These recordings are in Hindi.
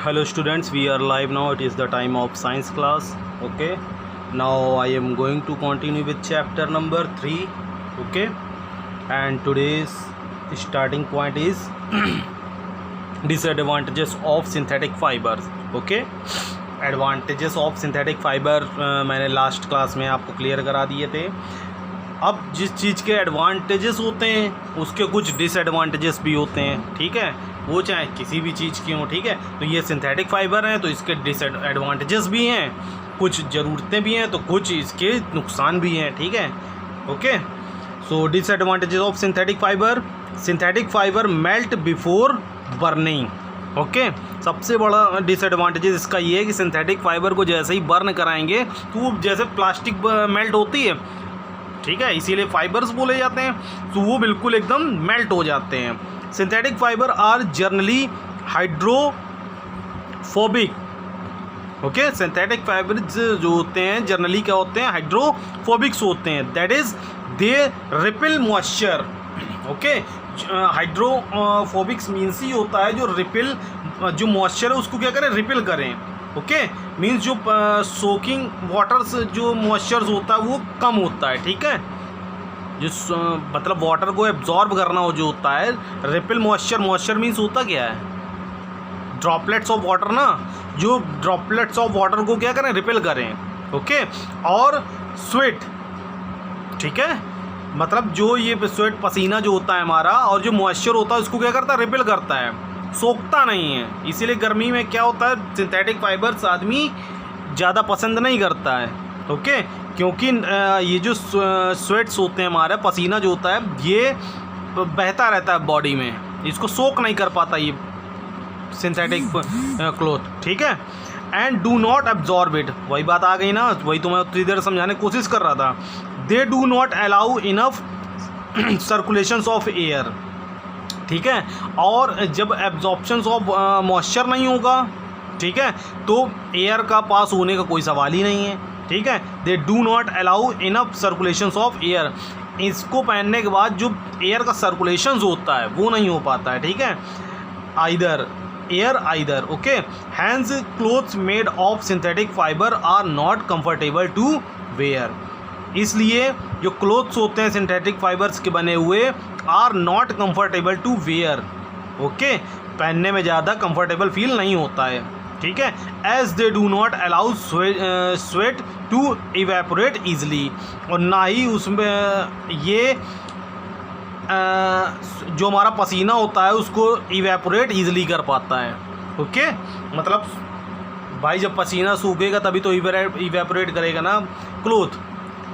Hello students, we are live now. It is the time of science class. Okay, now I am going to continue with chapter number 3. Okay, and today's starting point is disadvantages of synthetic fibers. Okay, advantages of synthetic fibre मैंने लास्ट क्लास में आपको क्लियर करा दिए थे. अब जिस चीज़ के एडवांटेजेस होते हैं उसके कुछ डिसएडवांटेजेस भी होते हैं. ठीक है, वो चाहे किसी भी चीज़ की हो. ठीक है, तो ये सिंथेटिक फाइबर हैं तो इसके डिसएडवांटेजेस भी हैं, कुछ ज़रूरतें भी हैं, तो कुछ इसके नुकसान भी हैं. ठीक है, okay. So disadvantages of synthetic fibre melt before burning. Okay, सबसे बड़ा डिसएडवांटेज इसका ये है कि सिंथेटिक फाइबर को जैसे ही बर्न कराएंगे तो वो जैसे प्लास्टिक मेल्ट होती है. ठीक है, इसीलिए फाइबर्स बोले जाते हैं. तो वो बिल्कुल एकदम मेल्ट हो जाते हैं. Synthetic fibre are generally hydrophobic. Okay, synthetic fibres जो होते हैं जनरली क्या होते हैं, हाइड्रोफोबिक्स होते हैं. That is they repel moisture. Okay, hydrophobics means ही होता है जो रिपेल, जो मॉइस्चर है उसको क्या करें, रिपेल करें. ओके, मीन्स जो सोकिंग वाटर्स जो मॉइस्चर्स होता है वो कम होता है. ठीक है, जो मतलब वाटर को एब्जॉर्ब करना हो जो होता है. रिपेल मॉइस्चर मीन्स होता क्या है, ड्रॉपलेट्स ऑफ वाटर ना, जो ड्रॉपलेट्स ऑफ वाटर को क्या करें, रिपेल करें. ओके, और स्वेट. ठीक है, मतलब जो ये स्वेट पसीना जो होता है हमारा और जो मॉइस्चर होता है उसको क्या करता है, रिपेल करता है, सोखता नहीं है. इसीलिए गर्मी में क्या होता है, सिंथेटिक फाइबर्स आदमी ज़्यादा पसंद नहीं करता है. ओके, क्योंकि ये जो स्वेट्स होते हैं हमारा, पसीना जो होता है ये बहता रहता है बॉडी में, इसको सोख नहीं कर पाता ये सिंथेटिक क्लॉथ. ठीक है, and do not absorb it. वही बात आ गई ना, वही तो मैं उतनी देर समझाने की कोशिश कर रहा था. दे do not allow enough circulations of air. ठीक है, और जब एब्जॉर्प्शंस ऑफ मॉइस्चर नहीं होगा, ठीक है, तो एयर का पास होने का कोई सवाल ही नहीं है. ठीक है, दे do not allow enough circulations of air. इसको पहनने के बाद जो एयर का सर्कुलेशंस होता है वो नहीं हो पाता है. ठीक है, either. Okay, hands clothes made of synthetic fibre are not comfortable to wear. इसलिए जो क्लोथ्स होते हैं सिंथेटिक फाइबर्स के बने हुए are not comfortable to wear. Okay, पहनने में ज़्यादा कंफर्टेबल फील नहीं होता है. ठीक है, as they do not allow sweat to evaporate easily. और ना ही उसमें ये जो हमारा पसीना होता है उसको इवेपोरेट ईजिली कर पाता है. ओके, मतलब भाई जब पसीना सूखेगा तभी तो इवेपोरेट करेगा ना क्लोथ.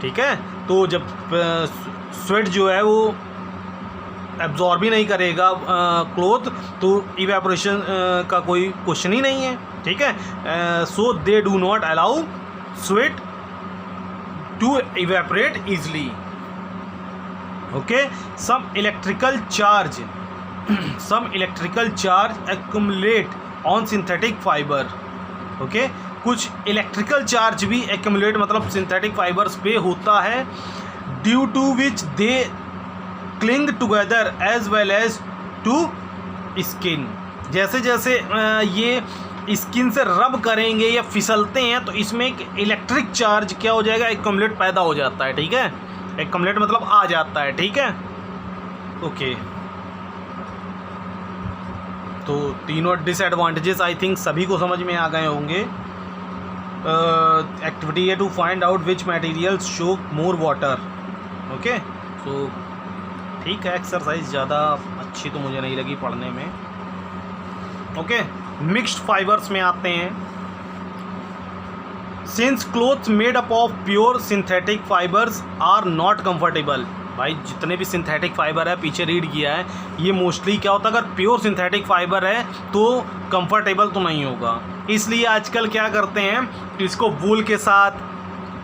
ठीक है, तो जब स्वेट जो है वो एब्जॉर्ब ही नहीं करेगा क्लोथ तो इवेपोरेशन का कोई क्वेश्चन ही नहीं है. ठीक है, so they do not allow sweat to evaporate easily. Okay, some electrical charge accumulate on synthetic fiber. Okay, कुछ इलेक्ट्रिकल चार्ज भी एक्यूमुलेट मतलब सिंथेटिक फाइबर्स पे होता है, due to which they cling together as well as to skin. जैसे जैसे ये स्किन से रब करेंगे या फिसलते हैं तो इसमें एक इलेक्ट्रिक चार्ज क्या हो जाएगा, एक्यूमुलेट पैदा हो जाता है. ठीक है, एक्यूमुलेट मतलब आ जाता है. ठीक है, ओके. तो तीनों डिसएडवांटेजेस आई थिंक सभी को समझ में आ गए होंगे. एक्टिविटी है to find out which materials show more water. Okay, so ठीक है, एक्सरसाइज ज़्यादा अच्छी तो मुझे नहीं लगी पढ़ने में. ओके, मिक्स्ड फाइबर्स में आते हैं. Since clothes made up of pure synthetic fibres are not comfortable. भाई जितने भी सिंथेटिक फाइबर है, पीछे रीड किया है, ये मोस्टली क्या होता है, अगर प्योर सिंथेटिक फाइबर है तो कंफर्टेबल तो नहीं होगा. इसलिए आजकल क्या करते हैं, इसको वूल के साथ,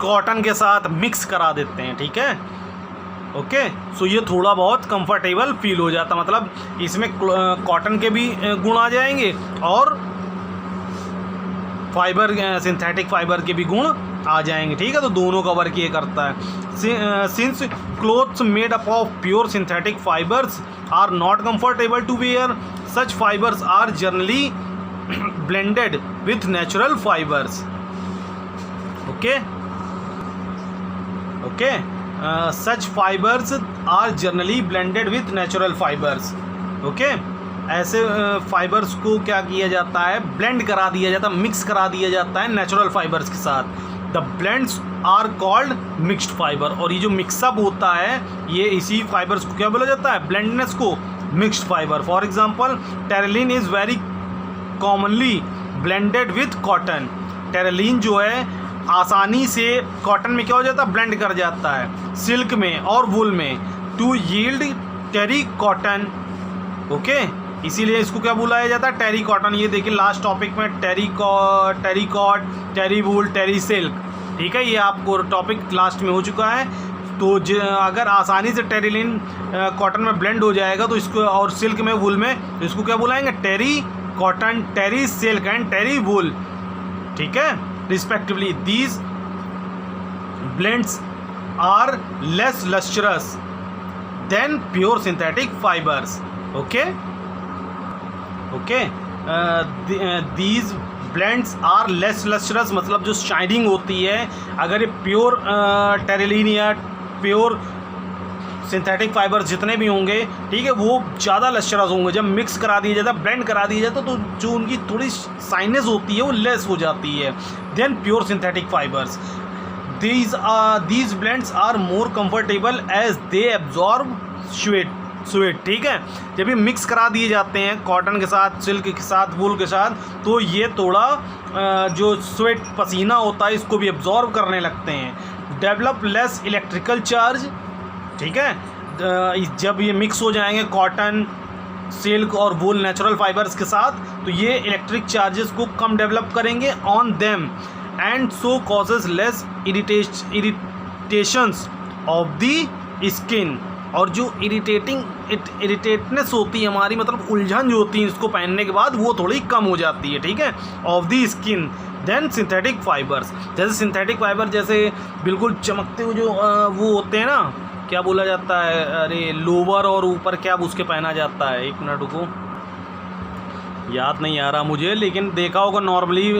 कॉटन के साथ मिक्स करा देते हैं. ठीक है, ओके, सो ये थोड़ा बहुत कंफर्टेबल फील हो जाता, मतलब इसमें कॉटन के भी गुण आ जाएंगे और फाइबर सिंथेटिक फाइबर के भी गुण आ जाएंगे. ठीक है, तो दोनों का वर्क ये करता है. Since clothes made up of pure synthetic fibres are not comfortable to wear, such fibres are generally blended with natural fibers. Okay. Such fibers are generally blended with natural fibers. Okay. ऐसे फाइबर्स को क्या किया जाता है, ब्लेंड करा दिया जाता है, मिक्स करा दिया जाता है नेचुरल फाइबर्स के साथ. The blends are called mixed fibre. और ये जो मिक्सअप होता है ये इसी फाइबर्स को क्या बोला जाता है, ब्लेंडनेस को mixed fibre. For example terylene is very commonly blended with cotton. Terylene जो है आसानी से कॉटन में क्या हो जाता है, ब्लेंड कर जाता है सिल्क में और वूल में, to yield terry cotton. Okay, इसीलिए इसको क्या बुलाया जाता है, टेरी कॉटन. ये देखिए लास्ट टॉपिक में टेरी कॉट, टेरी वूल, टेरी सिल्क. ठीक है, ये आपको टॉपिक लास्ट में हो चुका है. तो अगर आसानी से टेरिलिन कॉटन में ब्लेंड हो जाएगा तो इसको, और सिल्क में, वूल में, तो इसको क्या बुलाएंगे, terry cotton, terry silk and terry wool. ठीक है, respectively. These blends are less lustrous than pure synthetic fibres. Okay. These blends are less lustrous, मतलब जो शाइनिंग होती है, अगर ये प्योर टेरिलिन या प्योर सिंथेटिक फाइबर जितने भी होंगे, ठीक है, वो ज़्यादा लस्ट्रस होंगे. जब मिक्स करा दिया जाता है, ब्लेंड करा दिया जाता है, तो जो उनकी थोड़ी साइनेस होती है वो लेस हो जाती है than pure synthetic fibres. These blends are more comfortable as they absorb sweat. ठीक है, जब ये मिक्स करा दिए जाते हैं कॉटन के साथ, सिल्क के साथ, वूल के साथ, तो ये थोड़ा जो स्वेट, पसीना होता है, इसको भी एब्जॉर्ब करने लगते हैं. Develop less electrical charge. ठीक है, जब ये मिक्स हो जाएंगे कॉटन, सिल्क और वूल नेचुरल फाइबर्स के साथ, तो ये इलेक्ट्रिक चार्जेस को कम डेवलप करेंगे on them, and so causes less irritations of the skin. और जो इरिटेटनेस होती है हमारी, मतलब उलझन जो होती है इसको पहनने के बाद, वो थोड़ी कम हो जाती है. ठीक है, of the skin than synthetic fibres. जैसे सिंथेटिक फाइबर जैसे बिल्कुल चमकते हुए जो वो होते हैं ना, क्या बोला जाता है, अरे लोवर और ऊपर क्या उसके पहना जाता है, एक मिनट रुको, याद नहीं आ रहा मुझे, लेकिन देखा होगा नॉर्मली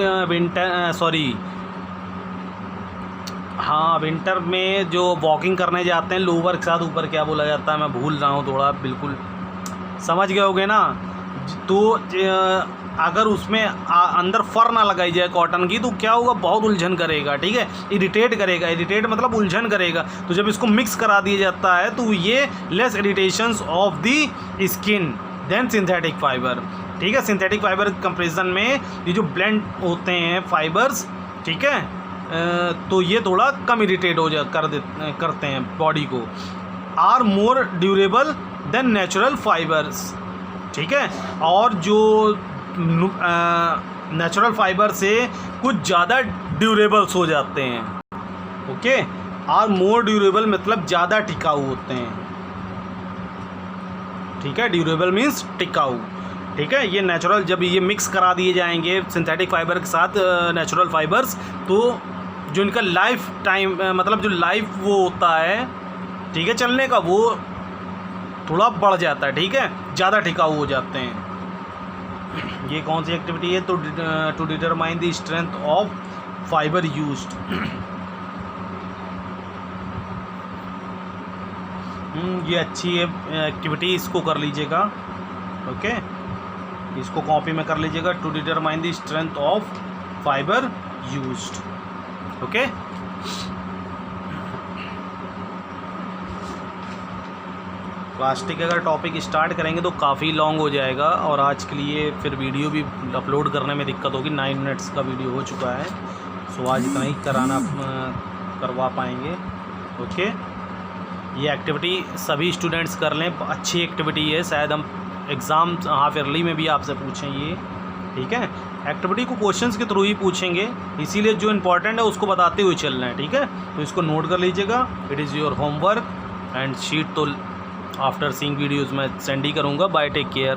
विंटर में जो वॉकिंग करने जाते हैं लोवर के साथ, ऊपर क्या बोला जाता है, मैं भूल रहा हूँ थोड़ा, बिल्कुल समझ गए होगे ना. तो अगर उसमें अंदर फर ना लगाई जाए कॉटन की, तो क्या होगा, बहुत उलझन करेगा. ठीक है, इरिटेट करेगा. इरिटेट मतलब उलझन करेगा. तो जब इसको मिक्स करा दिया जाता है तो ये less irritations of the skin than synthetic fibre. ठीक है, सिंथेटिक फाइबर कंपेरिजन में ये जो ब्लेंड होते हैं फाइबर्स, ठीक है, तो ये थोड़ा कम इरिटेट करते हैं बॉडी को. Are more durable than natural fibres. ठीक है, और जो नेचुरल फाइबर से कुछ ज़्यादा ड्यूरेबल्स हो जाते हैं. ओके, आर मोर ड्यूरेबल मतलब ज़्यादा टिकाऊ होते हैं. ठीक है, ड्यूरेबल मीन्स टिकाऊ. ठीक है, ये नेचुरल, जब ये मिक्स करा दिए जाएंगे सिंथेटिक फाइबर के साथ नेचुरल फाइबर्स, तो जो इनका लाइफ टाइम, मतलब जो लाइफ वो होता है, ठीक है, चलने का, वो थोड़ा बढ़ जाता है. ठीक है, ज़्यादा टिकाऊ हो जाते हैं. ये कौन सी एक्टिविटी है, तो to determine the strength of fibre used. ये अच्छी है एक्टिविटी, इसको कर लीजिएगा. ओके, इसको कॉपी में कर लीजिएगा. To determine the strength of fibre used. Okay, plastic अगर टॉपिक स्टार्ट करेंगे तो काफ़ी लॉन्ग हो जाएगा, और आज के लिए फिर वीडियो भी अपलोड करने में दिक्कत होगी. 9 मिनट्स का वीडियो हो चुका है, सो आज इतना ही करवा पाएंगे. ओके, ये एक्टिविटी सभी स्टूडेंट्स कर लें, अच्छी एक्टिविटी है. शायद हम एग्ज़ाम हाफ ईयरली में भी आपसे पूछें ये. ठीक है, एक्टिविटी को क्वेश्चंस के थ्रू ही पूछेंगे, इसीलिए जो इम्पोर्टेंट है उसको बताते हुए चलना है. ठीक है, तो इसको नोट कर लीजिएगा. It is your homework and sheet तो आफ्टर सीइंग वीडियोज़ मैं सेंड ही करूँगा. Bye, take care.